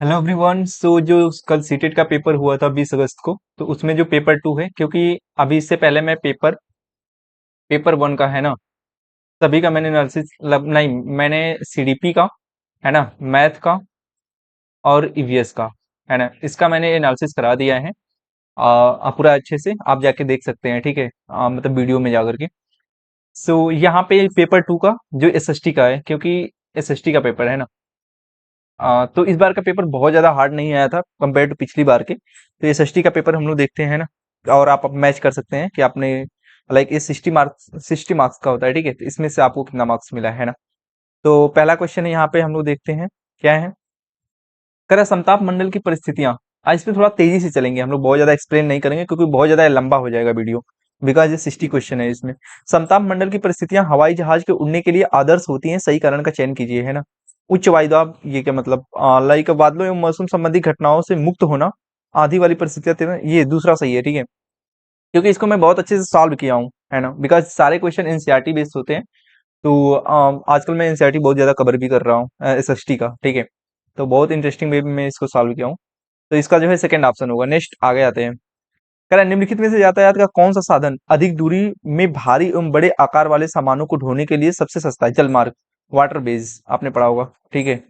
Hello everyone. जो कल CTET का पेपर हुआ था 20 अगस्त को, तो उसमें जो पेपर 2 है, क्योंकि अभी इससे पहले मैं पेपर पेपर 1 का है ना, सभी का मैंने एनालिसिस नहीं, मैंने सीडीपी का है ना, मैथ का और ईवीएस का है ना, इसका मैंने एनालिसिस करा दिया है। पूरा अच्छे से आप जाके देख सकते हैं, ठीक है। मतलब वीडियो में जाकर के। यहाँ पे पेपर 2 का जो एसएसटी का है, क्योंकि एसएसटी का पेपर है ना, तो इस बार का पेपर बहुत ज्यादा हार्ड नहीं आया था कंपेयर टू पिछली बार के। तो ये एसएसटी का पेपर हम लोग देखते हैं ना, और आप मैच कर सकते हैं कि आपने लाइक ये 60 मार्क्स का होता है, ठीक है। तो इसमें से आपको कितना मार्क्स मिला है ना। तो पहला क्वेश्चन है, यहाँ पे हम लोग देखते हैं क्या है। कह रहा समताप मंडल की परिस्थितियां। आज इसमें थोड़ा तेजी से चलेंगे हम लोग, बहुत ज्यादा एक्सप्लेन नहीं करेंगे क्योंकि बहुत ज्यादा लंबा हो जाएगा वीडियो। बिकॉज ये 60 क्वेश्चन है इसमें। समताप मंडल की परिस्थितियां हवाई जहाज के उड़ने के लिए आदर्श होती हैं, सही कारण का चयन कीजिए, है ना। उच्च वायुदाब, ये क्या मतलब, लाइक बादलों एवं मौसम संबंधी घटनाओं से मुक्त होना, आधी वाली परिस्थितियां ये दूसरा सही है, ठीक है। क्योंकि इसको मैं बहुत अच्छे से सॉल्व किया हूँ, है ना, बिकॉज सारे क्वेश्चन एनसीईआरटी बेस्ड होते हैं। तो आजकल मैं एनसीईआरटी बहुत ज्यादा कवर भी कर रहा हूँ, एसएसटी का, ठीक है। तो बहुत इंटरेस्टिंग वे में मैं इसको सॉल्व किया हूँ। तो इसका जो है सेकंड ऑप्शन होगा। नेक्स्ट आगे आते हैं। कह रहा है, निम्नलिखित में से यातायात का कौन सा साधन अधिक दूरी में भारी एवं बड़े आकार वाले सामानों को ढोने के लिए सबसे सस्ता है। जलमार्ग, वाटर बेज, आपने पढ़ा होगा, ठीक है।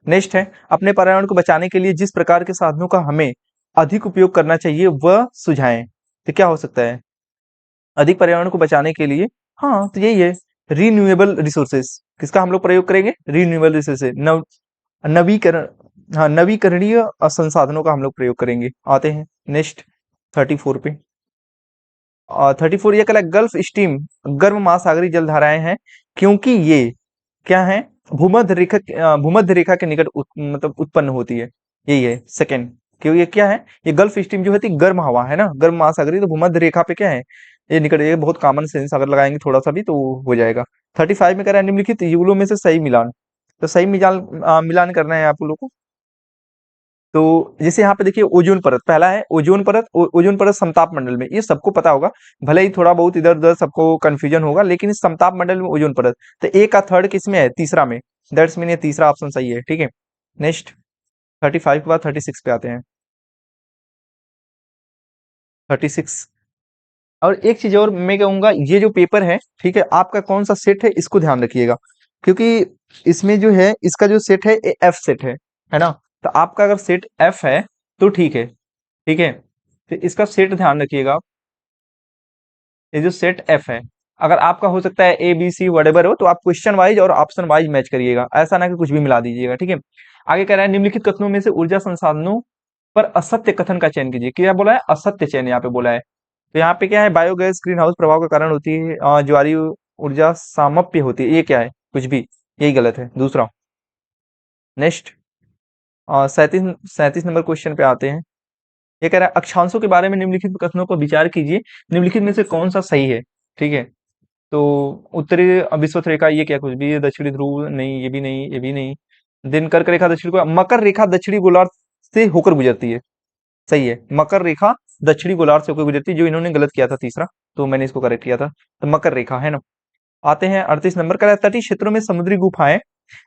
नेक्स्ट है, अपने पर्यावरण को बचाने के लिए जिस प्रकार के साधनों का हमें अधिक उपयोग करना चाहिए वह सुझाएं। तो क्या हो सकता है अधिक पर्यावरण को बचाने के लिए? हाँ, तो यही है, रीन्यूएबल रिसोर्सेस। किसका हम लोग प्रयोग करेंगे? रीन्यूएबल रिसोर्सेस, नवीकरण, हाँ, नवीकरणीय संसाधनों का हम लोग प्रयोग करेंगे। आते हैं नेक्स्ट 34 पे। 34 ये कहला गल्फ स्ट्रीम गर्म महासागरीय जलधाराएं हैं, क्योंकि ये क्या है, भूमध्य रेखा के निकट मतलब उत्पन्न होती है। यही है सेकंड। क्योंकि ये क्या है, ये गल्फ स्ट्रीम जो होती है गर्म हवा है ना, गर्म महासागरीय, तो भूमध्य रेखा पे क्या है, ये निकट, ये बहुत कॉमन सेंस अगर लगाएंगे थोड़ा सा भी तो हो जाएगा। 35 में कह रहा है, निम्नलिखित युगलों में से सही मिलान। तो सही मिलान करना है आप लोग को। तो जैसे यहाँ पे देखिए, ओजोन परत पहला है, ओजोन परत, ओजोन परत समताप मंडल में, ये सबको पता होगा। भले ही थोड़ा बहुत इधर उधर सबको कंफ्यूजन होगा, लेकिन इस समताप मंडल में ओजोन परत, तो ए का थर्ड किसमें है? तीसरा में। दैट्स मीन ये तीसरा ऑप्शन सही है, ठीक है। नेक्स्ट 35 के बाद 36 पे आते हैं। 36। और एक चीज और मैं कहूंगा, ये जो पेपर है, ठीक है, आपका कौन सा सेट है इसको ध्यान रखिएगा। क्योंकि इसमें जो है, इसका जो सेट है ये एफ सेट है ना। तो आपका अगर सेट एफ है तो ठीक है, ठीक है। तो इसका सेट ध्यान रखिएगा आप। ये जो सेट एफ है, अगर आपका हो सकता है ए बी सी वटेवर हो, तो आप क्वेश्चन वाइज और ऑप्शन वाइज मैच करिएगा, ऐसा ना कि कुछ भी मिला दीजिएगा, ठीक है। आगे कह रहा है, निम्नलिखित कथनों में से ऊर्जा संसाधनों पर असत्य कथन का चयन कीजिए। क्या बोला है? असत्य चयन यहाँ पे बोला है। तो यहाँ पे क्या है, बायोगैस ग्रीन हाउस प्रभाव का कारण होती है, ज्वारी ऊर्जा सामप्य होती है, ये क्या है? कुछ भी, यही गलत है, दूसरा। नेक्स्ट 37 नंबर क्वेश्चन पे आते हैं। ये कह रहा है, अक्षांशों के बारे में निम्नलिखित कथनों पर विचार कीजिए, निम्नलिखित में से कौन सा सही है, ठीक है। तो उत्तरी विषुवत रेखा, ये क्या कुछ भी है, दक्षिणी ध्रुव नहीं, ये भी नहीं, ये भी नहीं। दिन कर्क रेखा दक्षिणी को, मकर रेखा दक्षिणी गोलार्ध से होकर गुजरती है, सही है। मकर रेखा दक्षिणी गोलार्ध से होकर गुजरती है, जो इन्होंने गलत किया था तीसरा, तो मैंने इसको करेक्ट किया था। तो मकर रेखा है ना। आते हैं 38 नंबर का, तटीय क्षेत्रों में समुद्री गुफाएं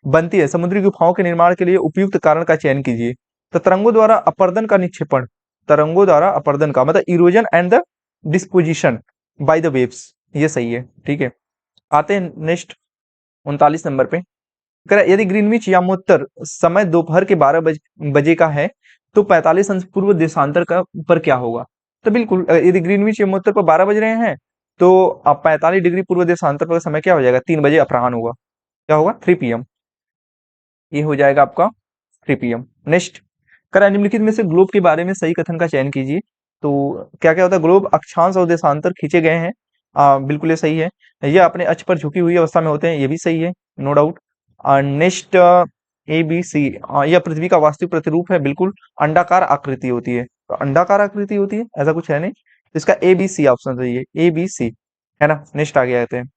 बनती है, समुद्री गुफाओं के निर्माण के लिए उपयुक्त कारण का चयन कीजिए। तो तरंगों द्वारा अपर्दन का निक्षेपण, तरंगों द्वारा अपर्दन का मतलब erosion and the disposition by the waves, ये सही है, ठीक है। आते हैं नेक्स्ट 39 नंबर पे। यदि ग्रीनविच यामोत्तर समय दोपहर के 12 बजे का है, तो 45 अंश पूर्व देशांतर का पर क्या होगा? तो बिल्कुल, यदि ग्रीनविच यमोत्तर पर 12 बज रहे हैं, तो अब 45 डिग्री पूर्व देशांतर पर समय क्या हो जाएगा? 3 बजे अपराह्न होगा। क्या होगा? 3 PM। ये हो जाएगा आपका 3 PM। नेक्स्ट, निम्नलिखित में से ग्लोब के बारे में सही कथन का चयन कीजिए। तो क्या क्या होता है, ग्लोब अक्षांश और देशांतर खींचे गए हैं, बिल्कुल ये सही है। ये अपने अक्ष पर झुकी हुई अवस्था में होते हैं, ये भी सही है, नो डाउट। नेक्स्ट ABC, यह पृथ्वी का वास्तविक प्रतिरूप है, बिल्कुल। अंडाकार आकृति होती है, तो अंडाकार आकृति होती है, ऐसा कुछ है नहीं। तो इसका ABC ऑप्शन सही है, ABC, है ना। नेक्स्ट आगे आते हैं,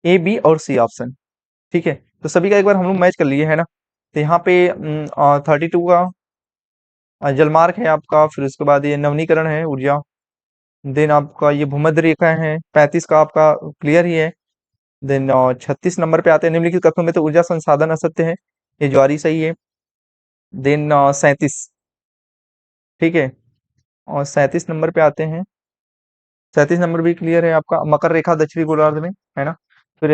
A B और C ऑप्शन, ठीक है। तो सभी का एक बार हम लोग मैच कर लिए, है ना। तो यहाँ पे 32 का जलमार्ग है आपका, फिर उसके बाद ये नवनीकरण है ऊर्जा, देन आपका ये भूमध्य रेखा है, 35 का आपका क्लियर ही है। देन 36 नंबर पे आते हैं, निम्नलिखित कथनों में तो ऊर्जा संसाधन असत्य है। ये ज्वारी सही है। देन 37, ठीक है। और 37 नंबर पे आते हैं। 37 नंबर भी क्लियर है आपका, मकर रेखा दक्षिणी गोलार्ध में, है ना। फिर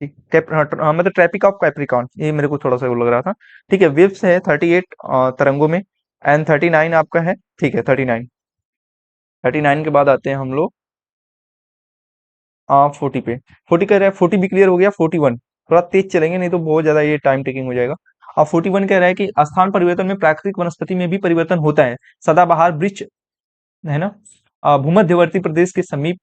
मतलब ट्रैपिक ऑफ कैप्रिकॉर्न, ये मेरे को थोड़ा सा वो लग रहा था। ठीक है, विप्स है 38 तरंगों में, एंड 39 आपका है। ठीक है, 39। 39 के बाद आते हैं हम लोग 40 पे। 40 कह रहा है, 40 भी क्लियर हो गया। 41 थोड़ा तेज चलेंगे, नहीं तो बहुत ज्यादा ये टाइम टेकिंग हो जाएगा। अब 41 कह रहा है कि स्थान परिवर्तन में प्राकृतिक वनस्पति में भी परिवर्तन होता है। सदाबहार वृक्ष, है ना, भूमध्यवर्ती प्रदेश के समीप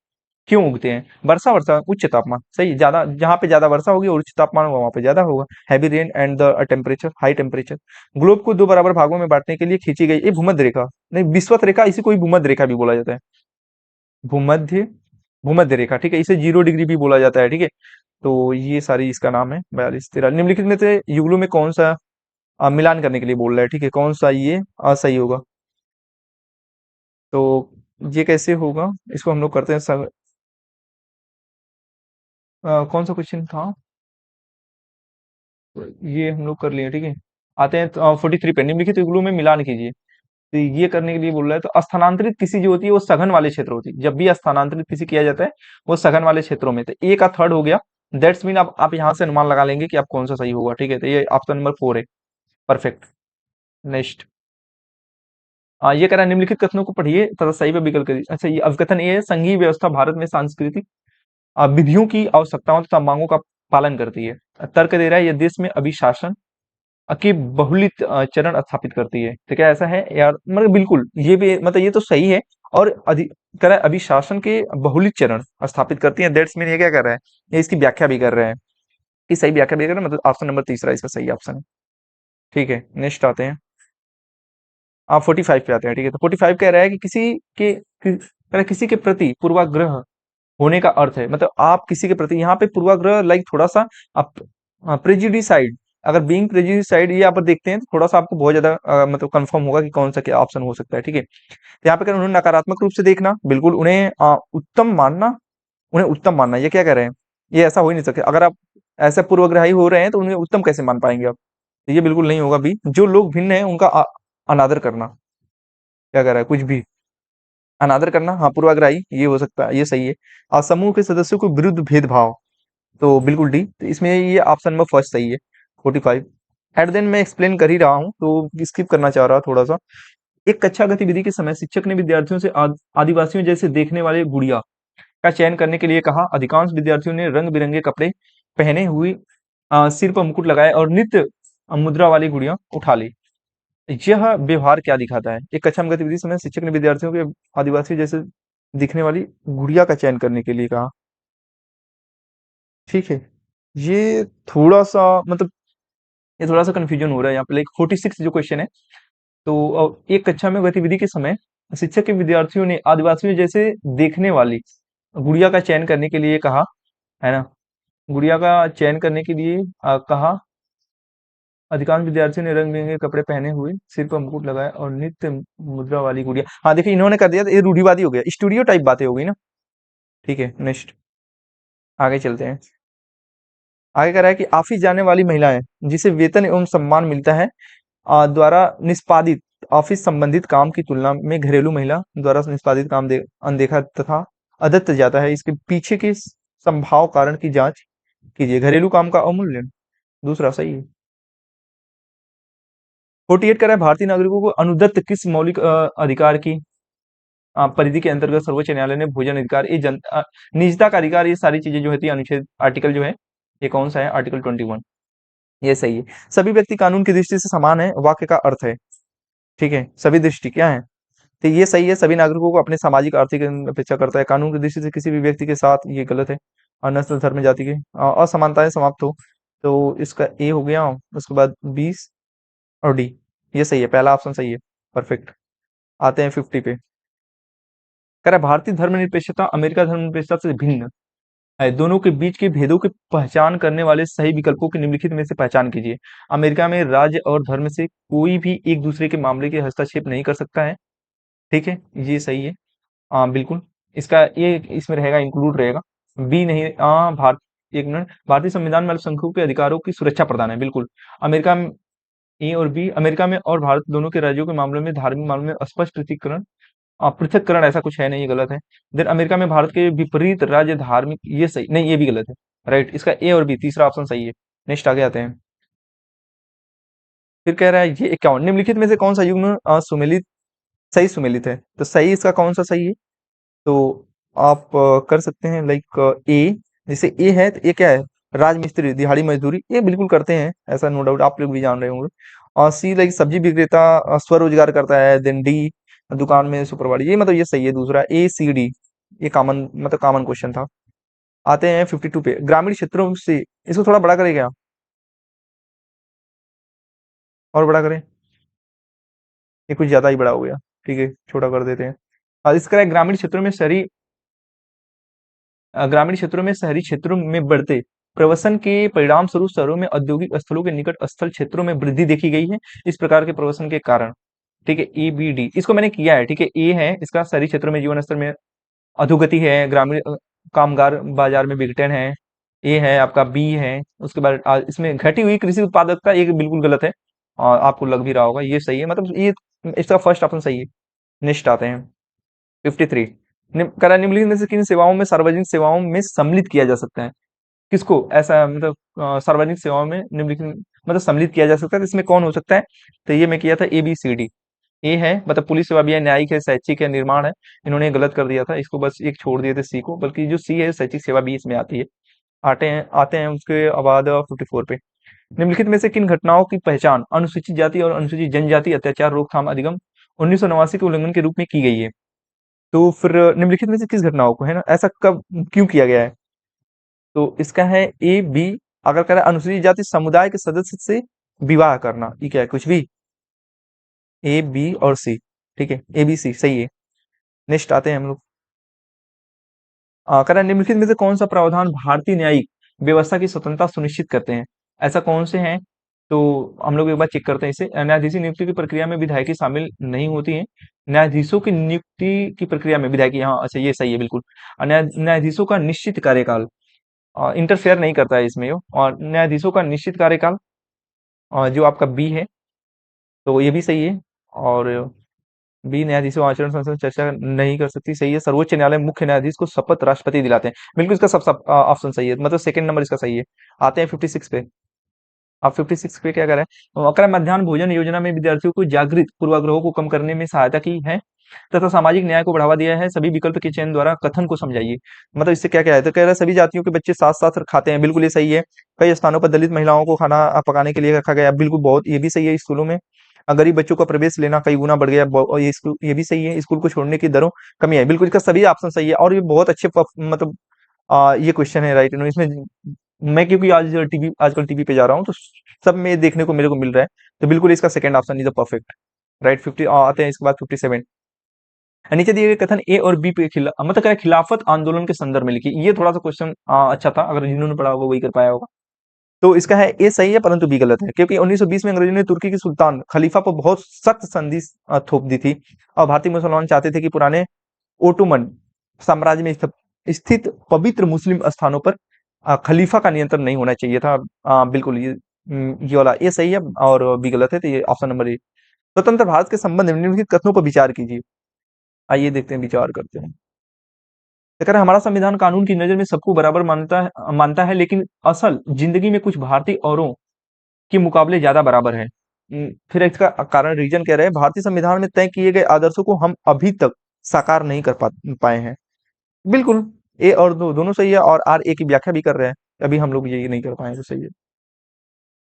क्यों उगते हैं? वर्षा, वर्षा उच्च तापमान, सही। ज्यादा जहां पे ज्यादा वर्षा होगी और उच्च तापमान होगा वहां पे ज्यादा होगा। Heavy rain and the temperature, high temperature. Globe को दो बराबर भागों में बांटने के लिए खींची गई ये भूमध्य रेखा, नहीं विश्वत रेखा, इसी को ही भूमध्य रेखा भी बोला जाता है। भूमध्य, भूमध्य रेखा, ठीक है। इसे 0 डिग्री भी बोला जाता है, ठीक है। तो ये सारी इसका नाम है। 42 43 निम्नलिखित में से युगलों में कौन सा मिलान करने के लिए बोल रहा है, ठीक है, कौन सा ये सही होगा? तो ये कैसे होगा, इसको हम लोग करते हैं कौन सा क्वेश्चन था? ये हम लोग कर लिए, ठीक है। आते हैं 43 पे, निम्नलिखित युगलों में मिलान कीजिए। तो ये करने के लिए बोल रहा है, तो स्थानांतरित कृषि जो होती है वो सघन वाले क्षेत्र होती है। जब भी स्थानांतरित कृषि किया जाता है वो सघन वाले क्षेत्रों में। तो ए का थर्ड हो गया। दैट्स मीन आप यहाँ से अनुमान लगा लेंगे कि आप कौन सा सही होगा, ठीक है। तो ये ऑप्शन नंबर 4 है, परफेक्ट। नेक्स्ट, ये कह रहा है निम्नलिखित कथनों को पढ़िए तथा सही पे विकल्प करिए। अच्छा, ये अवकथन ये है, संघीय व्यवस्था भारत में सांस्कृतिक विधियों की आवश्यकताओं तथा मांगों का पालन करती है। तर्क दे रहा है, यह देश में अभिशासन की बहुलित चरण स्थापित करती है। तो क्या ऐसा है यार? मतलब बिल्कुल, ये भी मतलब ये तो सही है। और कह रहा है अभिशासन के बहुलित चरण स्थापित करती है। दैट्स मीन ये क्या कर रहा है, ये इसकी व्याख्या भी कर रहे हैं, कि सही व्याख्या भी कर रहे हैं, मतलब ऑप्शन नंबर तीसरा इसका सही ऑप्शन है। ठीक है, नेक्स्ट आते हैं। आप 45 पे आते हैं, ठीक है। तो 45 कह रहा है कि कह रहा है, किसी के प्रति पूर्वाग्रह होने का अर्थ है, मतलब आप किसी के प्रति, यहाँ पे पूर्वाग्रह लाइक थोड़ा सा प्रेजुडिसाइड, अगर बीइंग प्रेजुडिसाइड ये यहाँ पर देखते हैं तो थोड़ा सा आपको बहुत ज्यादा मतलब कंफर्म होगा कि कौन सा क्या ऑप्शन हो सकता है, ठीक है। तो यहाँ पे कह रहे हैं, उन्हें नकारात्मक रूप से देखना, बिल्कुल। उन्हें उत्तम मानना, उन्हें उत्तम मानना, ये क्या कह रहे हैं? ये ऐसा हो ही नहीं सकता। अगर आप ऐसे पूर्वग्रही हो रहे हैं तो उन्हें उत्तम कैसे मान पाएंगे आप? तो ये बिल्कुल नहीं होगा भी। जो लोग भिन्न है उनका अनादर करना, क्या कह रहा है, कुछ भी अनादर करना, हाँ पूर्वाग्रही, ये हो सकता है, ये सही है। समूह के सदस्यों को विरुद्ध भेदभाव, तो बिल्कुल डी। तो इसमें ये ऑप्शन नंबर फर्स्ट सही है, 45। एट देन मैं एक्सप्लेन कर ही रहा हूँ तो स्किप करना चाह रहा थोड़ा सा। एक कक्षा गतिविधि के समय शिक्षक ने विद्यार्थियों से आदिवासियों जैसे देखने वाले गुड़िया का चयन करने के लिए कहा। अधिकांश विद्यार्थियों ने रंग बिरंगे कपड़े पहने हुए, सिर पर मुकुट लगाए और नित्य मुद्रा वाली गुड़िया उठा ली। यह व्यवहार क्या दिखाता है? एक कक्षा में गतिविधि समय शिक्षक ने विद्यार्थियों के आदिवासी जैसे दिखने वाली गुड़िया का चयन करने के लिए कहा, ठीक है। ये थोड़ा सा मतलब, ये थोड़ा सा कंफ्यूजन हो रहा है यहाँ पे। लाइक 46 जो क्वेश्चन है, तो एक कक्षा में गतिविधि के समय शिक्षक के विद्यार्थियों ने आदिवासियों जैसे देखने वाली गुड़िया का चयन करने के लिए कहा, है ना। गुड़िया का चयन करने के लिए कहा। अधिकांश विद्यार्थियों ने रंग बिरंगे कपड़े पहने हुए, सिर पर मुकुट लगाया और नित्य मुद्रा वाली गुड़िया, हाँ देखिए इन्होंने कर दिया, तो ये रूढ़िवादी हो गया, स्टूडियो टाइप बातें हो गई ना। ठीक है, नेक्स्ट आगे चलते हैं। आगे कह रहा है कि ऑफिस जाने वाली महिलाएं जिसे वेतन एवं सम्मान मिलता है द्वारा निष्पादित ऑफिस संबंधित काम की तुलना में घरेलू महिला द्वारा निष्पादित काम अनदेखा तथा अदत्त जाता है। इसके पीछे के संभाव कारण की जांच कीजिए। घरेलू काम का अवमूल्यन, दूसरा सही है। 48 कह रहा है, भारतीय नागरिकों को अनुदत्त किस मौलिक अधिकार की परिधि के अंतर्गत सर्वोच्च न्यायालय ने भोजन अधिकार, ये निजता का अधिकार, ये सारी चीजें जो होती है अनुच्छेद आर्टिकल जो है, ये कौन सा है? आर्टिकल 21, ये सही है। सभी व्यक्ति कानून की दृष्टि से समान है, वाक्य का अर्थ है, ठीक है। सभी दृष्टि क्या है? तो ये सही है। सभी नागरिकों को अपने सामाजिक आर्थिक अपेक्षा करता है कानून की दृष्टि से किसी भी व्यक्ति के साथ, ये गलत है। और नस्ल धर्म जाति के असमानताएं समाप्त हो, तो इसका ए हो गया। उसके बाद 20 और डी, ये सही है, पहला ऑप्शन सही है, परफेक्ट। आते हैं 50 पे। कह रहा है, भारतीय धर्मनिरपेक्षता अमेरिका धर्मनिरपेक्षता से भिन्न है। दोनों के बीच के भेदों की पहचान करने वाले सही विकल्पों की निम्नलिखित में से पहचान कीजिए। अमेरिका में राज्य और धर्म से कोई भी एक दूसरे के मामले के हस्तक्षेप नहीं कर सकता है, ठीक है, ये सही है। हाँ बिल्कुल, इसका ये इसमें रहेगा, इंक्लूड रहेगा। बी नहीं, हाँ भारत, एक मिनट, भारतीय संविधान में अल्पसंख्यकों के अधिकारों की सुरक्षा प्रदान है, बिल्कुल। अमेरिका में ए और बी, अमेरिका में और भारत दोनों के राज्यों के मामलों में धार्मिक मामलों में स्पष्ट पृथक्करण ऐसा कुछ है नहीं, ये गलत है। देन अमेरिका में भारत के विपरीत राज्य धार्मिक, ये सही नहीं, ये भी गलत है। राइट, इसका ए और बी तीसरा ऑप्शन सही है। नेक्स्ट आगे आते हैं। फिर कह रहा है ये 51 निम्नलिखित में से कौन सा युग्म सुमेलित सही सुमेलित है, तो सही इसका कौन सा सही है? तो आप कर सकते हैं लाइक ए, जैसे ए है तो ए क्या है, राजमिस्त्री दिहाड़ी मजदूरी, ये बिल्कुल करते हैं, ऐसा नो डाउट आप लोग भी जान रहे होंगे। और सी लाइक सब्जी विक्रेता स्वरोजगार करता है। देन डी दुकान में सुपरवाइजर, ये मतलब ये सही है दूसरा ए सी डी, ये कॉमन मतलब कॉमन क्वेश्चन था। आते हैं 52 पे, ग्रामीण क्षेत्रों से, इसको थोड़ा बड़ा करें क्या, और बड़ा करें, ये कुछ ज्यादा ही बड़ा हो गया, ठीक है छोटा कर देते हैं। और इसका है ग्रामीण क्षेत्रों में शहरी क्षेत्रों में बढ़ते प्रवसन के परिणाम स्वरूप शहरों में औद्योगिक स्थलों के निकट स्थल क्षेत्रों में वृद्धि देखी गई है, इस प्रकार के प्रवसन के कारण। ठीक है, ए बी डी इसको मैंने किया है। ठीक है, ए है इसका शहरी क्षेत्रों में जीवन स्तर में अधोगति है, ग्रामीण कामगार बाजार में विघटन है। ए है आपका, बी है उसके बाद इसमें घटी हुई कृषि उत्पादकता, ये बिल्कुल गलत है और आपको लग भी रहा होगा, ये सही है, मतलब ये इसका फर्स्ट ऑप्शन सही है। नेक्स्ट आते हैं 53, करा निम्नलिखित में से किन सेवाओं में सार्वजनिक सेवाओं में सम्मिलित किया जा सकता है, किसको ऐसा मतलब सार्वजनिक सेवाओं में निम्नलिखित मतलब सम्मिलित किया जा सकता है, तो इसमें कौन हो सकता है? तो ये मैं किया था ए बी सी डी। ए है मतलब पुलिस सेवा भी है, न्यायिक है, शैक्षिक है, निर्माण है। इन्होंने गलत कर दिया था, इसको बस एक छोड़ दिए थे सी को, बल्कि जो सी है शैक्षिक सेवा भी इसमें आती है। आते हैं उसके बाद 54 पे, निम्नलिखित में से किन घटनाओं की पहचान अनुसूचित जाति और अनुसूचित जनजाति अत्याचार रोकथाम अधिनियम 1989 के उल्लंघन के रूप में की गई है? तो फिर निम्नलिखित में से किस घटनाओं को, है ना, ऐसा कब क्यों किया गया है? तो इसका है ए बी, अगर कह रहा है अनुसूचित जाति समुदाय के सदस्य से विवाह करना, ये क्या है, कुछ भी, ए बी और सी, ठीक है ए बी सी सही है। नेक्स्ट आते हैं हम लोग, कह रहा है निम्नलिखित में से कौन सा प्रावधान भारतीय न्यायिक व्यवस्था की स्वतंत्रता सुनिश्चित करते हैं, ऐसा कौन से हैं? तो हम लोग एक बार चेक करते हैं इसे। न्यायाधीश की नियुक्ति की प्रक्रिया में विधायकी शामिल नहीं होती है। न्यायाधीशों की नियुक्ति की प्रक्रिया में विधायकी, हाँ अच्छा ये सही है बिल्कुल। न्यायाधीशों का निश्चित कार्यकाल इंटरफेयर नहीं करता है इसमें यो, और न्यायाधीशों का निश्चित कार्यकाल जो आपका बी है, तो ये भी सही है। और बी न्यायाधीशों आचरण संसद चर्चा नहीं कर सकती, सही है। सर्वोच्च न्यायालय मुख्य न्यायाधीश को शपथ राष्ट्रपति दिलाते हैं, बिल्कुल इसका सब सब ऑप्शन सही है, मतलब सेकंड नंबर इसका सही है। आते हैं 56 पे, आप 56 पे क्या कर रहे हैं, अकर मध्याह्न भोजन योजना में विद्यार्थियों को जागृत पूर्वाग्रहों को कम करने में सहायता की है तथा सामाजिक न्याय को बढ़ावा दिया है, सभी विकल्प के चयन द्वारा कथन को समझाइए। मतलब इससे क्या क्या है, तो कह रहा है सभी जातियों के बच्चे साथ साथ खाते हैं, बिल्कुल ये सही है। कई स्थानों पर दलित महिलाओं को खाना पकाने के लिए रखा गया, बिल्कुल बहुत ये भी सही है। स्कूलों में गरीब बच्चों का प्रवेश लेना कई गुना बढ़ गया, और ये भी सही है। स्कूल को छोड़ने की दरों कमी है, बिल्कुल इसका सभी ऑप्शन सही है। और ये बहुत अच्छे मतलब ये क्वेश्चन है, राइट। इसमें मैं क्योंकि आजकल टीवी पे जा रहा हूँ, तो सब में देखने को मेरे को मिल रहा है, तो बिल्कुल इसका second option is the perfect, right. 50 आते हैं इसके बाद 57, नीचे दिए गए कथन ए और बी पे मतलब क्या है, खिलाफत आंदोलन के संदर्भ में लिखी, ये थोड़ा सा क्वेश्चन अच्छा था, अगर जिन्होंने पढ़ा होगा वही कर पाया होगा। तो इसका है ए सही है, परंतु बी गलत है, क्योंकि 1920 में अंग्रेजों ने तुर्की के सुल्तान खलीफा पर बहुत सख्त संधि थोप दी थी, और भारतीय मुसलमान चाहते थे कि पुराने ओटोमन साम्राज्य में स्थित पवित्र मुस्लिम स्थानों पर खलीफा का नियंत्रण नहीं होना चाहिए था। बिल्कुल ये वाला ए सही है और बी गलत है, तो ये ऑप्शन नंबर ए। स्वतंत्र भारत के संबंध में निम्नलिखित कथनों पर विचार कीजिए। आइए देखते हैं, विचार करते हैं। तो कह रहा है, हमारा संविधान कानून की नजर में सबको बराबर मानता है, लेकिन असल जिंदगी में कुछ भारतीय औरों के मुकाबले ज्यादा बराबर है। फिर इसका कारण रीजन कह रहे हैं, भारतीय संविधान में तय किए गए आदर्शों को हम अभी तक साकार नहीं कर पाए हैं। बिल्कुल ए और दोनों सही है, और आर ए की व्याख्या भी कर रहे हैं, अभी हम लोग ये नहीं कर पाए, तो सही है।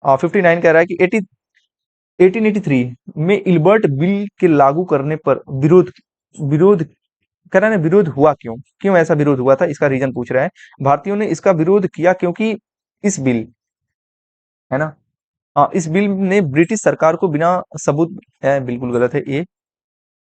59 कह रहा है कि 1883 में इल्बर्ट बिल के लागू करने पर विरोध विरोध कह रहा है ना, विरोध हुआ क्यों, क्यों ऐसा विरोध हुआ था, इसका रीजन पूछ रहा है। भारतीयों ने इसका विरोध किया क्योंकि इस बिल, है ना, इस बिल ने ब्रिटिश सरकार को बिना सबूत, बिल्कुल गलत है ये।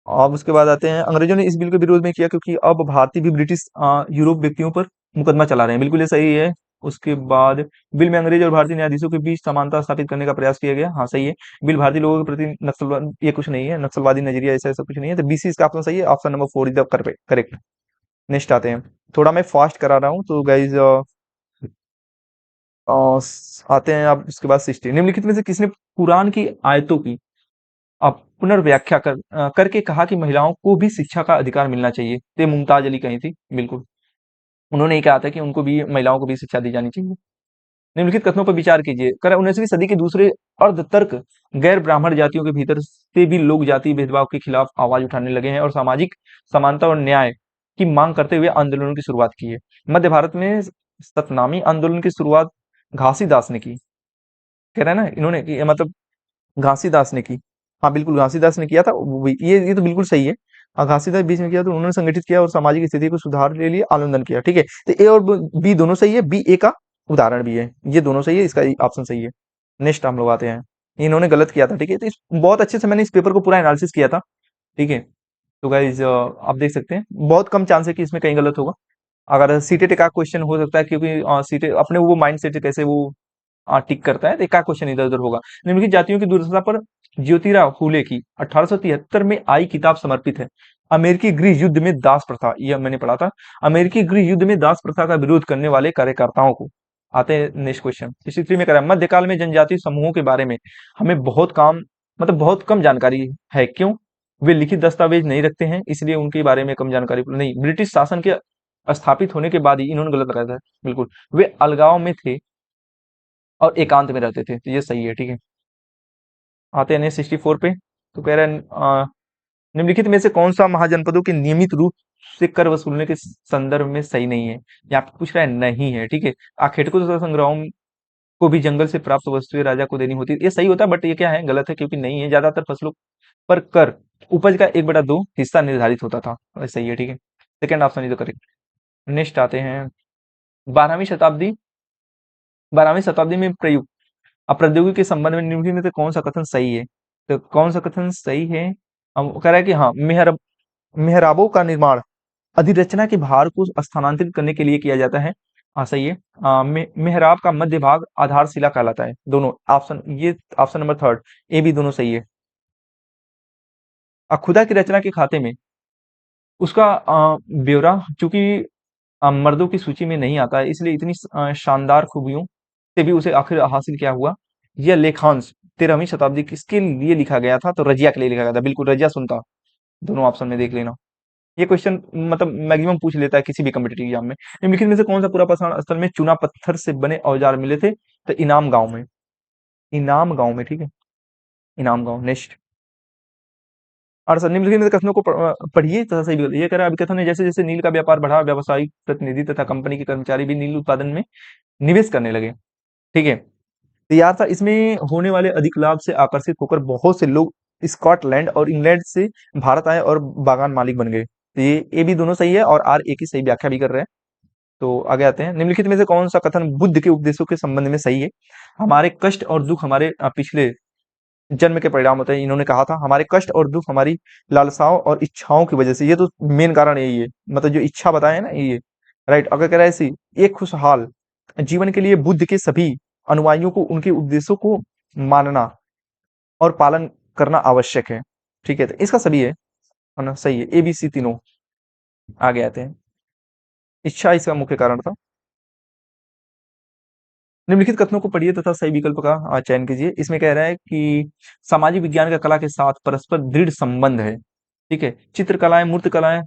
अब उसके बाद आते हैं, अंग्रेजों ने इस बिल के विरोध में किया क्योंकि अब भारतीय भी ब्रिटिश यूरोप व्यक्तियों पर मुकदमा चला रहे हैं, बिल्कुल ये सही है। उसके बाद बिल में अंग्रेज और भारतीय न्यायाधीशों के बीच समानता स्थापित करने का प्रयास किया गया, हाँ सही है। बिल भारतीय लोगों के प्रति नक्सल, ये कुछ नहीं है, नक्सलवादी नजरिया ऐसा ऐसा कुछ नहीं है, तो बीसी इसका ऑप्शन सही है, option number 4 is the correct. Next आते हैं, थोड़ा मैं फास्ट करा रहा हूँ तो गाइज आते हैं अब इसके बाद 60। निम्नलिखित में से किसने कुरान की आयतों की पुनर्व्याख्या करके कहा कि महिलाओं को भी शिक्षा का अधिकार मिलना चाहिए? तो ये मुमताज अली कही थी, बिल्कुल। उन्होंने ये कहा था कि उनको भी, महिलाओं को भी शिक्षा दी जानी चाहिए। निम्नलिखित कथनों पर विचार कीजिए। कह रहा है 19वीं सदी के दूसरे अर्ध तर्क गैर ब्राह्मण जातियों के भीतर से भी लोग जाति भेदभाव के खिलाफ आवाज उठाने लगे हैं और सामाजिक समानता और न्याय की मांग करते हुए आंदोलनों की शुरुआत की है। मध्य भारत में सतनामी आंदोलन की शुरुआत घासीदास ने की। कह रहा है ना इन्होंने कि मतलब घासीदास ने की। हाँ बिल्कुल, घासीदास ने किया था ये तो बिल्कुल सही है। घासीदास बीच में किया तो उन्होंने संगठित किया और सामाजिक स्थिति को सुधार के लिए आंदोलन किया। ठीक है, तो ए और बी दोनों सही है, बी ए का उदाहरण भी है, ये दोनों सही है, इसका ऑप्शन सही है। नेक्स्ट हम लोग आते हैं, इन्होंने गलत किया था। ठीक है, तो बहुत अच्छे से मैंने इस पेपर को पूरा एनालिसिस किया था। ठीक है, तो गाइज आप देख सकते हैं बहुत कम चांस है कि इसमें कहीं गलत होगा। अगर सीटेट का क्वेश्चन हो सकता है, क्योंकि सीटेट अपने वो माइंड सेट कैसे वो टिक करता है, तो एक क्वेश्चन इधर उधर होगा। निम्नलिखित जातियों की दुर्दशा पर ज्योतिराव फूले की 1873 में आई किताब समर्पित है। अमेरिकी गृह युद्ध में दास प्रथा, यह मैंने पढ़ा था। अमेरिकी गृह युद्ध में दास प्रथा का विरोध करने वाले कार्यकर्ताओं को, आते हैं नेक्स्ट क्वेश्चन। इसी थ्री में कह रहा है मध्यकाल में जनजातीय समूहों के बारे में हमें बहुत काम मतलब बहुत कम जानकारी है। क्यों? वे लिखित दस्तावेज नहीं रखते हैं, इसलिए उनके बारे में कम जानकारी नहीं। ब्रिटिश शासन के स्थापित होने के बाद ही, इन्होंने गलत लगाया था बिल्कुल, वे अलगाव में थे और एकांत में रहते थे, तो ये सही है। ठीक है, आते हैं नेक्स्ट 64 पे। तो कह रहा है निम्नलिखित में से कौन सा महाजनपदों के नियमित रूप से कर वसूलने के संदर्भ में सही नहीं है? यहाँ पे पूछ रहा है नहीं है। ठीक है, आखेटको तथा संग्राम को भी जंगल से प्राप्त वस्तुएं राजा को देनी होती है, ये सही होता है, बट ये क्या है, गलत है, क्योंकि नहीं है। ज्यादातर फसलों पर कर उपज का 1/2 हिस्सा निर्धारित होता था, और सही है। ठीक है, second option is correct. Next आते हैं 12वीं शताब्दी 12वीं शताब्दी में प्रयुक्त प्रौद्योगिकी के संबंध में निम्नलिखित में से कौन सा कथन सही है? तो कौन सा कथन सही है? हम कह रहा है कि हाँ, मेहराबों का निर्माण अधिरचना के भार को स्थानांतरित करने के लिए किया जाता है। हाँ सही है। मेहराब का मध्य भाग आधारशिला कहलाता है। दोनों ऑप्शन, ये option number third A B दोनों सही है। खुदा की रचना के खाते में उसका ब्यौरा चूंकि मर्दों की सूची में नहीं आता है, इसलिए इतनी शानदार खूबियों से भी उसे आखिर हासिल क्या हुआ? यह लेखांश 13वीं शताब्दी किसके लिए लिखा गया था? तो रजिया के लिए लिखा गया था, बिल्कुल रजिया सुनता। दोनों ऑप्शन में देख लेना, ये क्वेश्चन मतलब मैक्सिमम पूछ लेता है किसी भी कम्पिटिटिव एग्जाम में। निम्नलिखित में से कौन सा पूरा पाषाण स्थल में चूना पत्थर से बने औजार मिले थे? तो इनाम गांव में, इनाम गांव में। ठीक है, इनाम गांव। नेक्स्ट, और सर निम्नलिखित में से कथनों को पढ़िए तथा सही विकल्प। ये कह रहा है अभिकथन है, जैसे जैसे नील का व्यापार बढ़ा, व्यावसायिक प्रतिनिधि तथा कंपनी के कर्मचारी भी नील उत्पादन में निवेश करने लगे। ठीक है, तो यार था इसमें होने वाले अधिक लाभ से आकर्षित होकर बहुत से लोग स्कॉटलैंड और इंग्लैंड से भारत आए और बागान मालिक बन गए। तो ये ए भी दोनों सही है और आर ए की सही व्याख्या भी कर रहे हैं। तो आगे आते हैं, निम्नलिखित में से कौन सा कथन बुद्ध के उपदेशों के संबंध में सही है? हमारे कष्ट और दुख हमारे पिछले जन्म के परिणाम होते हैं। इन्होंने कहा था हमारे कष्ट और दुख हमारी लालसाओं और इच्छाओं की वजह से, ये तो मेन कारण यही है, मतलब जो इच्छा बताए ना ये। राइट, अगर कह रहा है ऐसी एक खुशहाल जीवन के लिए बुद्ध के सभी अनुयायियों को उनके उपदेशों को मानना और पालन करना आवश्यक है। ठीक है, तो इसका सभी है ना, सही है, ए बी सी तीनों। आगे आते हैं, इच्छा इसका मुख्य कारण था। निम्नलिखित कथनों को पढ़िए तथा सही विकल्प का चयन कीजिए। इसमें कह रहा है कि सामाजिक विज्ञान का कला के साथ परस्पर दृढ़ संबंध है। ठीक है, चित्रकलाएं, मूर्तिकलाएं,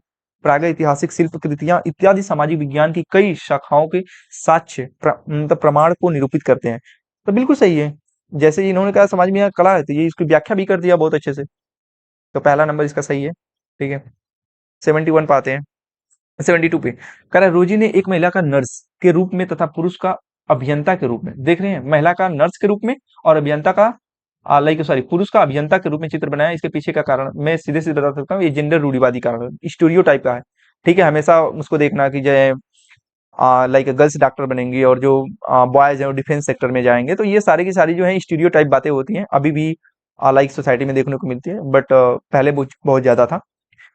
प्रागैतिहासिक शिल्प कृतियां इत्यादि सामाजिक विज्ञान की कई शाखाओं के साक्ष्य मतलब प्रमाण को निरूपित करते हैं। तो बिल्कुल सही है, जैसे इन्होंने कहा समाज में कला है, तो ये इसकी व्याख्या भी कर दिया बहुत अच्छे से। तो पहला नंबर इसका सही है। ठीक है, 71 पाते हैं, 72 पे कह रहा है रोजी ने एक महिला का नर्स के रूप में तथा पुरुष का अभियंता के रूप में, देख रहे हैं, महिला का नर्स के रूप में और अभियंता का लाइक सॉरी पुरुष का अभियंता के रूप में चित्र बनाया। इसके पीछे का कारण मैं सीधे सीधे बता सकता हूँ, ये जेंडर रूढ़िवादी कारण है, स्टूडियो टाइप का है। ठीक है, हमेशा उसको देखना कि जय लाइक गर्ल्स डॉक्टर बनेंगी और जो बॉयज हैं वो डिफेंस सेक्टर में जाएंगे, तो ये सारी की सारी जो है स्टूडियो टाइप बातें होती हैं, अभी भी लाइक सोसाइटी में देखने को मिलती है, बट पहले बहुत ज्यादा था।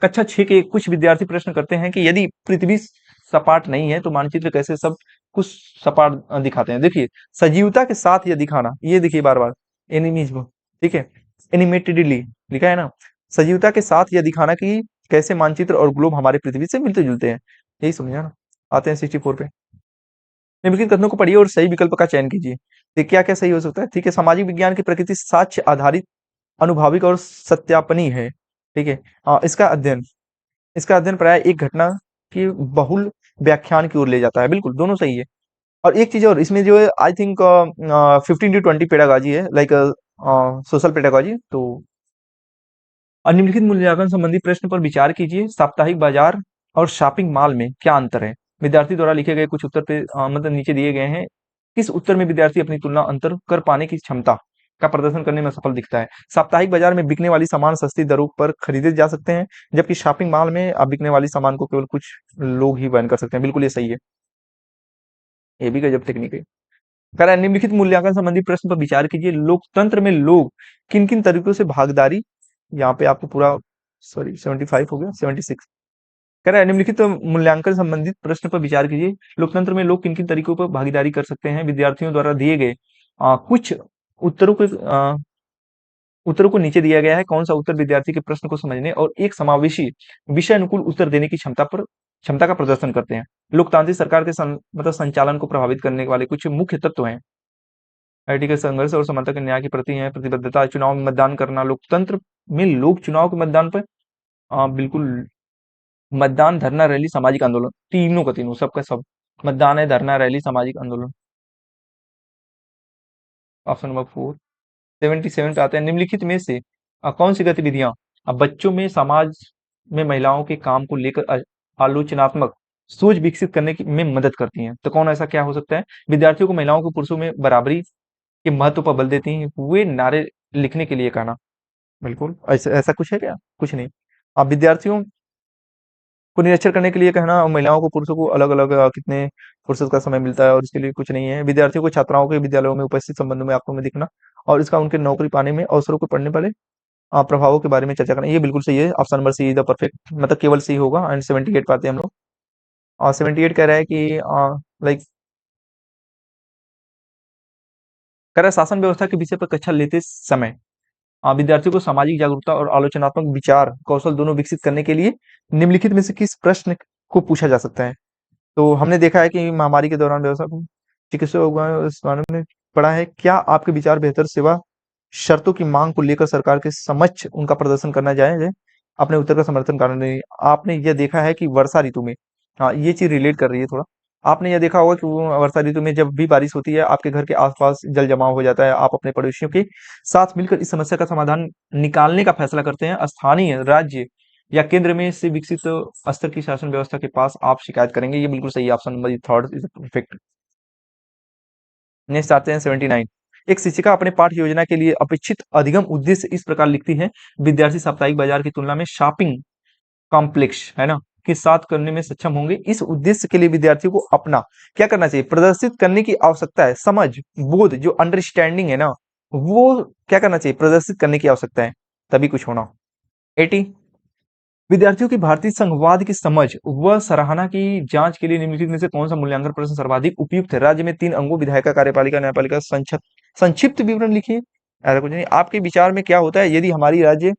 कक्षा 6 के कुछ विद्यार्थी प्रश्न करते हैं कि यदि पृथ्वी सपाट नहीं है तो मानचित्र कैसे सब कुछ सपाट दिखाते हैं? देखिए, सजीवता के साथ यह दिखाना, ये देखिए बार बार एनिमीज में, ठीक है, एनिमेटेडली लिखा है ना, सजीवता के साथ यह दिखाना कि कैसे मानचित्र और ग्लोब हमारे पृथ्वी से मिलते जुलते हैं, यही समझा ना। आते हैं 64 पे। निम्नलिखित कथनों को पढ़िए और सही विकल्प का चयन कीजिए। तो क्या क्या सही हो सकता है? ठीक है, सामाजिक विज्ञान की प्रकृति साक्ष्य आधारित, अनुभाविक और सत्यापनीय है। ठीक है। इसका अध्ययन प्राय एक घटना की बहुल व्याख्यान की ओर ले जाता है। बिल्कुल, दोनों सही है। और एक चीज और इसमें जो है, आई थिंक 15 to 20 पेडागॉजी है, लाइक सोशल पेडागॉजी। तो निम्नलिखित मूल्यांकन संबंधी प्रश्न पर विचार कीजिए। साप्ताहिक बाजार और शॉपिंग मॉल में क्या अंतर है? विद्यार्थी द्वारा लिखे गए कुछ उत्तर पे मतलब नीचे दिए गए हैं। किस उत्तर में विद्यार्थी अपनी तुलना अंतर कर पाने की क्षमता का प्रदर्शन करने में सफल दिखता है? साप्ताहिक बाजार में बिकने वाली सामान सस्ती दरों पर खरीदे जा सकते हैं, जबकि शॉपिंग मॉल में अब बिकने वाली सामान को केवल कुछ लोग ही वहन कर सकते हैं। बिल्कुल ये सही है। ये भी गजब टेक्निक है। कह रहा है निम्नलिखित मूल्यांकन संबंधी प्रश्न पर विचार कीजिए। लोकतंत्र में लोग किन किन तरीकों से भागीदारी, यहाँ पे आपको पूरा, सॉरी 75 हो गया, 76। कह रहा है निम्नलिखित मूल्यांकन संबंधित प्रश्न पर विचार कीजिए। लोकतंत्र में लोग किन किन तरीकों पर भागीदारी कर सकते हैं? विद्यार्थियों द्वारा दिए गए कुछ उत्तरों को उत्तरों को नीचे दिया गया है। कौन सा उत्तर विद्यार्थी के प्रश्न को समझने और एक समावेशी विषय अनुकूल उत्तर देने की क्षमता का प्रदर्शन करते हैं? लोकतांत्रिक सरकार के मतलब संचालन को प्रभावित करने वाले कुछ मुख्य तत्व हैं। आईटी के संघर्ष और समानता के न्याय की प्रति है। प्रतिबद्धता, चुनाव में मतदान करना। लोकतंत्र में लोग चुनाव के मतदान पर बिल्कुल मतदान, धरना, रैली, सामाजिक आंदोलन, तीनों का तीनों, सबका सब मतदान है, धरना, रैली, सामाजिक आंदोलन। ऑप्शन नंबर 4 77 पे आते हैं। निम्नलिखित में से कौन सी गतिविधियां बच्चों में समाज में महिलाओं के काम को लेकर आलोचनात्मक सोच विकसित करने में मदद करती हैं? तो कौन ऐसा क्या हो सकता है? विद्यार्थियों को महिलाओं को पुरुषों में बराबरी के महत्व पर बल देती हैं वे नारे लिखने के लिए कहना। बिल्कुल ऐसा ऐसा कुछ है क्या? कुछ नहीं। आप विद्यार्थियों को निरक्षर करने के लिए कहना, और महिलाओं को पुरुषों को अलग अलग कितने फुर्सत का समय मिलता है और इसके लिए कुछ नहीं है। विद्यार्थियों को छात्राओं के विद्यालयों में उपस्थित संबंधों में आपको में दिखना, और इसका उनके नौकरी पाने में अवसरों को पढ़ने वाले प्रभावों के बारे में चर्चा करना। ये बिल्कुल सही है। Option number C is the perfect, मतलब केवल सी होगा। एंड 78 पाते हैं हम लोग। और 78 कह रहा है कि लाइक कह रहा है शासन व्यवस्था के विषय पर कक्षा लेते समय विद्यार्थियों को सामाजिक जागरूकता और आलोचनात्मक विचार कौशल दोनों विकसित करने के लिए निम्नलिखित में से किस प्रश्न को पूछा जा सकता है? तो हमने देखा है कि महामारी के दौरान व्यवसाय को चिकित्सा उपकरण इस बारे में पढ़ा है। क्या आपके विचार बेहतर सेवा शर्तों की मांग को लेकर सरकार के समक्ष उनका प्रदर्शन करना जायज है? अपने उत्तर का समर्थन कारण नहीं। आपने यह देखा है कि वर्षा ऋतु में, हाँ ये चीज रिलेट कर रही है थोड़ा। आपने यह देखा होगा कि वो वर्षा ऋतु में जब भी बारिश होती है आपके घर के आसपास जल जमाव हो जाता है। आप अपने पड़ोसियों के साथ मिलकर इस समस्या का समाधान निकालने का फैसला करते हैं। स्थानीय, राज्य या केंद्र में से विकसित स्तर की शासन व्यवस्था के पास आप शिकायत करेंगे। ये बिल्कुल सही option number third is perfect. Next आते हैं 79। एक शिक्षिका अपने पाठ्य योजना के लिए अपेक्षित अधिगम उद्देश्य इस प्रकार लिखती है। विद्यार्थी साप्ताहिक बाजार की तुलना में शॉपिंग कॉम्प्लेक्स है ना के साथ करने में सक्षम होंगे। इस उद्देश्य के लिए विद्यार्थियों को अपना क्या करना चाहिए? प्रदर्शित करने की आवश्यकता है। समझ, बोध, जो अंडरस्टैंडिंग है ना, वो क्या करना चाहिए? प्रदर्शित करने की आवश्यकता है, तभी कुछ होना। 80। विद्यार्थियों की भारतीय संघवाद की समझ व सराहना की जांच के लिए निम्नलिखित में से कौन सा मूल्यांकन प्रश्न सर्वाधिक उपयुक्त है? राज्य में 3 अंगों विधायिका, कार्यपालिका, न्यायपालिका संक्षिप्त विवरण लिखिए। ऐसा कुछ नहीं। आपके विचार में क्या होता है यदि हमारी राज्य,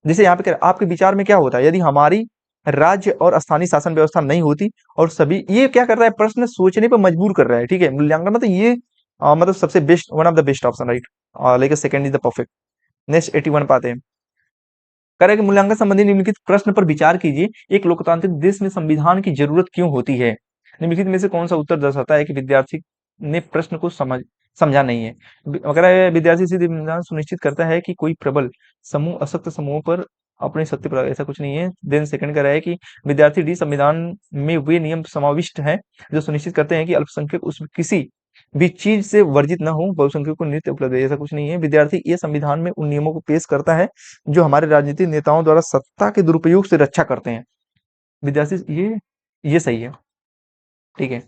जैसे यहाँ पे आपके विचार में क्या होता है यदि हमारी राज्य और स्थानीय शासन व्यवस्था नहीं होती? और सभी ये क्या कर रहा है? प्रश्न सोचने पर मजबूर कर रहा है। ठीक है, मूल्यांकन मतलब ये मतलब सबसे best, one of the best option, right? लेकिन second is the perfect. Next 81 पाते हैं। करें कि मूल्यांकन संबंधी निम्नलिखित प्रश्न पर विचार कीजिए। एक लोकतांत्रिक देश में संविधान की जरूरत क्यों होती है? निम्नलिखित में से कौन सा उत्तर दर्शाता है कि विद्यार्थी ने प्रश्न को समझा नहीं है? अगर विद्यार्थी सीधे संविधान सुनिश्चित करता है कि कोई प्रबल समूह अशक्त समूहों पर अपनी शक्ति प्रयोग, ऐसा कुछ नहीं है। देन सेकंड कह रहा है कि विद्यार्थी डी संविधान में वे नियम समाविष्ट हैं जो सुनिश्चित करते हैं कि अल्पसंख्यक उसमें किसी भी चीज से वर्जित न हो, बहुसंख्यक को नित्य उपलब्ध है। ऐसा कुछ नहीं है। विद्यार्थी ये संविधान में उन नियमों को पेश करता है जो हमारे राजनीतिक नेताओं द्वारा सत्ता के दुरुपयोग से रक्षा करते हैं। विद्यार्थी ये सही है। ठीक है,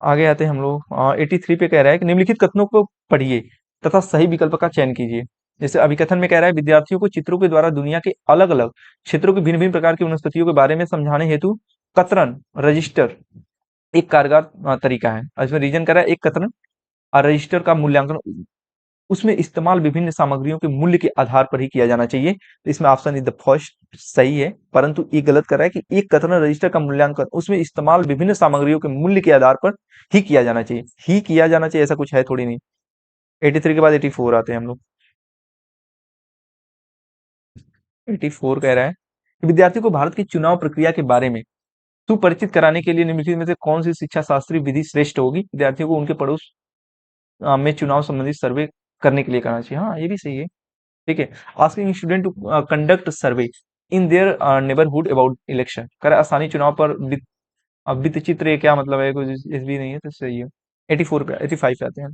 आगे आते हैं हम लोग। 83 पे कह रहा है कि निम्नलिखित कथनों को पढ़िए तथा सही विकल्प का चयन कीजिए। जैसे अभिकथन में कह रहा है विद्यार्थियों को चित्रों के द्वारा दुनिया के अलग अलग क्षेत्रों की भिन्न भिन्न प्रकार की वनस्पतियों के बारे में समझाने हेतु कतरन रजिस्टर एक कारगर तरीका है। इसमें रीजन कह रहा है एक कतरन और रजिस्टर का मूल्यांकन उसमें इस्तेमाल विभिन्न सामग्रियों के मूल्य के आधार पर ही किया जाना चाहिए। तो इसमें ऑप्शन इज द फर्स्ट सही है, परंतु ये गलत कर रहा है कि एक कतरन रजिस्टर का मूल्यांकन उसमें इस्तेमाल विभिन्न सामग्रियों के मूल्य के आधार पर ही किया जाना चाहिए। ही किया जाना चाहिए ऐसा कुछ है थोड़ी नहीं। 83 के बाद 84 आते हैं हम लोग। 84 कह रहा है कि विद्यार्थियों को भारत की चुनाव प्रक्रिया के बारे में सुपरिचित कराने के लिए निम्नलिखित में से कौन सी शिक्षा शास्त्री विधि श्रेष्ठ होगी? विद्यार्थियों को उनके पड़ोस में चुनाव संबंधित सर्वे करने के लिए करना चाहिए। हाँ, ये भी सही है। ठीक है। Asking student to conduct survey in their neighbourhood about election, कर आसानी चुनाव पर वित्त चित्र, ये क्या मतलब है? कुछ इस भी नहीं है तो सही है। 84 पे 85 पे आते हैं।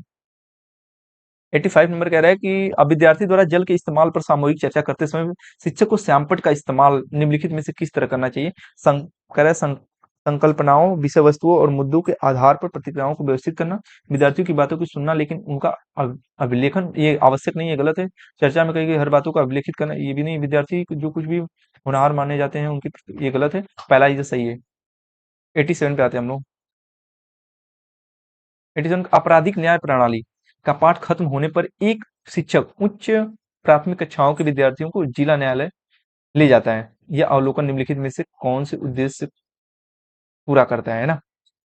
85 नंबर कह रहा है कि अब विद्यार्थी द्वारा जल के इस्तेमाल पर सामूहिक चर्चा करते समय शिक्षक को श्यामपट्ट का इस्तेमाल निम्नलिखित में से किस तरह करना चाहिए? कह रहा है संकल्पनाओं, विषय वस्तुओं और मुद्दों के आधार पर प्रतिक्रियाओं को व्यवस्थित करना, विद्यार्थियों की बातों को सुनना लेकिन उनका अभिलेखन ये आवश्यक नहीं है, गलत है। चर्चा में कही गई हर बातों को अभिलेखित करना, ये भी नहीं। विद्यार्थी जो कुछ भी होनहार माने जाते हैं उनकी, ये गलत है। पहला ही सही है। 87 पे आते हैं हम लोग। 87 आपराधिक न्याय प्रणाली का पाठ खत्म होने पर एक शिक्षक उच्च प्राथमिक कक्षाओं के विद्यार्थियों को जिला न्यायालय ले जाता है। यह अवलोकन निम्नलिखित में से कौन से उद्देश्य पूरा करता है ना?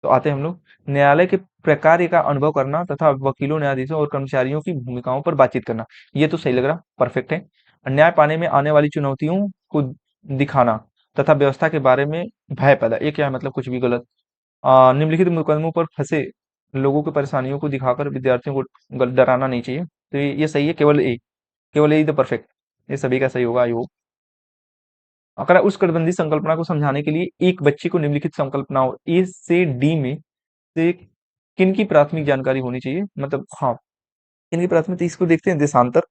तो आते हैं हम लोग। न्यायालय के प्रकार्य का अनुभव करना तथा वकीलों, न्यायाधीशों और कर्मचारियों की भूमिकाओं पर बातचीत करना। ये तो सही लग रहा, परफेक्ट है। न्याय पाने में आने वाली चुनौतियों को दिखाना तथा व्यवस्था के बारे में भय पैदा, ये क्या है? मतलब कुछ भी गलत। निम्नलिखित मुकदमों पर फंसे लोगों की परेशानियों को दिखाकर विद्यार्थियों को डराना नहीं चाहिए। तो ये सही है। केवल ए द परफेक्ट, ये सभी का सही होगा आई होप। अगर उस कटबंधी संकल्पना को समझाने के लिए एक बच्चे को निम्नलिखित संकल्पनाओं ए से डी में से किन की प्राथमिक जानकारी होनी चाहिए? मतलब हाँ, किन की प्राथमिक, इसको देखते हैं। देशांतर,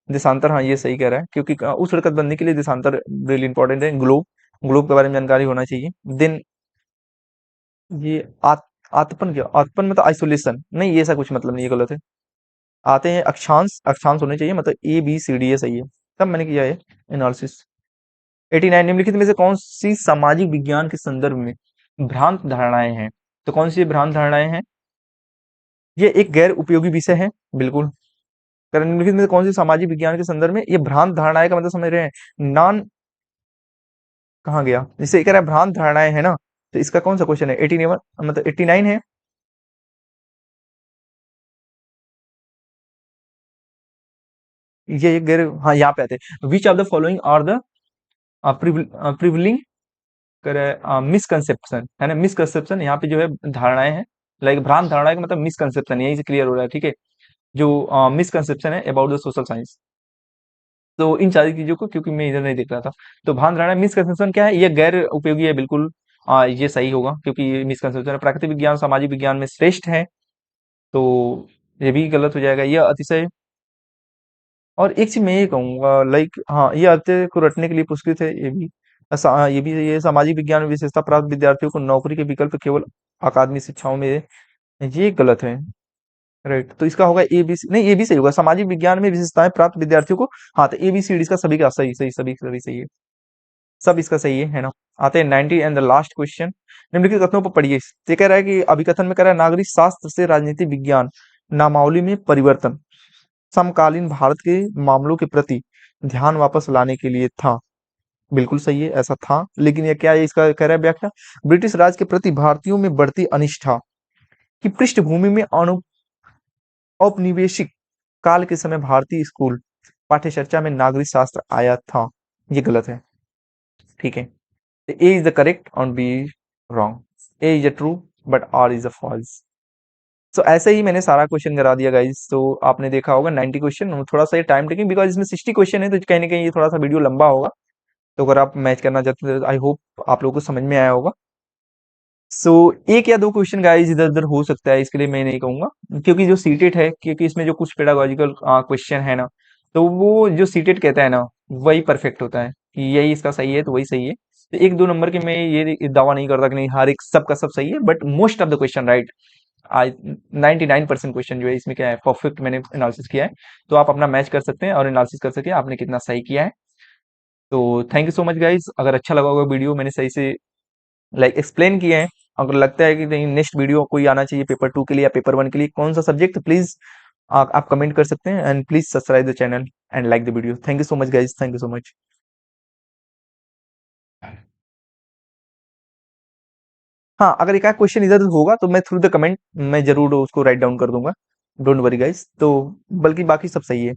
देशांतर, हाँ ये सही कह रहा है क्योंकि उस कटबंधी के लिए देशांतर रियली इंपॉर्टेंट है। ग्लोब, ग्लोब के बारे में जानकारी होना चाहिए। देन ये आतपन, क्या आतपन मतलब आइसोलेशन नहीं, ये ऐसा कुछ मतलब नहीं, ये गलत है। आते हैं अक्षांश, अक्षांश होने चाहिए, मतलब ए बी सी डी, ये सही है। तब मैंने किया है एनालिसिस। 89 निम्नलिखित में से कौन सी सामाजिक विज्ञान के संदर्भ में भ्रांत धारणाएं हैं? तो कौन सी भ्रांत धारणाएं हैं? ये एक गैर उपयोगी विषय है, बिल्कुल। कारण निम्नलिखित में से कौन सी सामाजिक विज्ञान के संदर्भ में ये भ्रांत धारणाएं का मतलब समझ रहे हैं? नॉन, कहाँ गया? जैसे ये कह रहा है भ्रांत धारणाएं है ना, तो इसका कौन सा क्वेश्चन है? 89 मतलब 89 है। ये एक गैर, हाँ यहाँ पे आते हैं। Which of the following are the prevailing करे मिसकंसेप्शन, है ना? मिसकंसेप्शन यहाँ पे जो है धारणाएं हैं, लाइक भ्रांत धारणाएं का मतलब मिसकंसेप्शन, यही से क्लियर हो रहा है। ठीक है। जो मिसकंसेप्शन है अबाउट द सोशल साइंस, तो इन सारी चीजों को, क्योंकि मैं इधर नहीं देख रहा था, तो भ्रांत धारणा मिसकंसेप्शन क्या है? ये गैर उपयोगी है, बिल्कुल। ये सही होगा क्योंकि ये मिसकंसेप्शन है। प्राकृतिक विज्ञान सामाजिक विज्ञान में श्रेष्ठ है, तो ये भी गलत हो जाएगा। ये अतिशय, और एक चीज मैं ये कहूंगा, लाइक हाँ, ये अत्यय को रटने के लिए पुरस्कृत है, ये भी। ये भी, ये सामाजिक विज्ञान में विशेषता प्राप्त विद्यार्थियों को नौकरी के विकल्प केवल अकादमिक शिक्षाओं में, ये गलत है। राइट, तो इसका होगा ए बी सी, नहीं ये भी सही होगा। सामाजिक विज्ञान में विशेषताएं प्राप्त विद्यार्थियों को, हाँ तो ए बी सी डी का सभी का सही, सही सभी सभी सही है, सब इसका सही है ना? आते हैं 90 एंड द लास्ट क्वेश्चन। निम्नलिखित कथनों पर पढ़िए। ये कह रहा है कि अभिकथन में कह रहा है नागरिक शास्त्र से राजनीति विज्ञान नामावली में परिवर्तन समकालीन भारत के मामलों के प्रति ध्यान वापस लाने के लिए था। बिल्कुल सही है, ऐसा था। लेकिन ये क्या है? इसका कह रहा है व्याख्या, ब्रिटिश राज के प्रति भारतीयों में बढ़ती अनिष्ठा की पृष्ठभूमि में औपनिवेशिक काल के समय भारतीय स्कूल पाठ्यचर्चा में नागरिक शास्त्र आया था। ये गलत है। ठीक है। ए इज द करेक्ट और B wrong. A is a true but R is a false. तो ऐसे ही मैंने सारा क्वेश्चन करा दिया गाइस। तो आपने देखा होगा 90 क्वेश्चन, थोड़ा सा ये टाइम टेकिंग बिकॉज इसमें 60 क्वेश्चन है, तो कहीं ना कहीं ये थोड़ा सा वीडियो लंबा होगा। तो अगर आप मैच करना चाहते हैं तो आई होप आप लोगों को समझ में आया होगा। सो एक या दो क्वेश्चन गाइस इधर उधर हो सकता है, इसके लिए मैं नहीं कहूंगा, क्योंकि जो सीटेट है, क्योंकि इसमें जो कुछ पेडागोजिकल क्वेश्चन है ना, तो वो जो सीटेट कहता है ना, वही परफेक्ट होता है कि यही इसका सही है, तो वही सही है। तो एक दो नंबर के मैं ये दावा नहीं करता कि नहीं हर एक सब का सब सही है, but most of the question right. I 99% question जो है इसमें क्या है, परफेक्ट मैंने एनालिसिस किया है। तो आप अपना मैच कर सकते हैं और एनालिसिस कर सकते हैं आपने कितना सही किया है। तो thank you so much guys. अगर अच्छा लगा होगा वीडियो, मैंने सही से लाइक एक्सप्लेन किए हैं। अगर लगता है कि नहीं नेक्स्ट वीडियो कोई आना चाहिए पेपर 2 के लिए या पेपर 1 के लिए, कौन सा सब्जेक्ट, प्लीज आप कमेंट कर सकते हैं and please subscribe the channel and like the video. Thank you so much guys, thank you so much. हाँ, अगर एक आध क्वेश्चन इधर होगा तो मैं थ्रू द कमेंट मैं जरूर उसको राइट डाउन कर दूंगा। Don't worry guys. तो बल्कि बाकी सब सही है।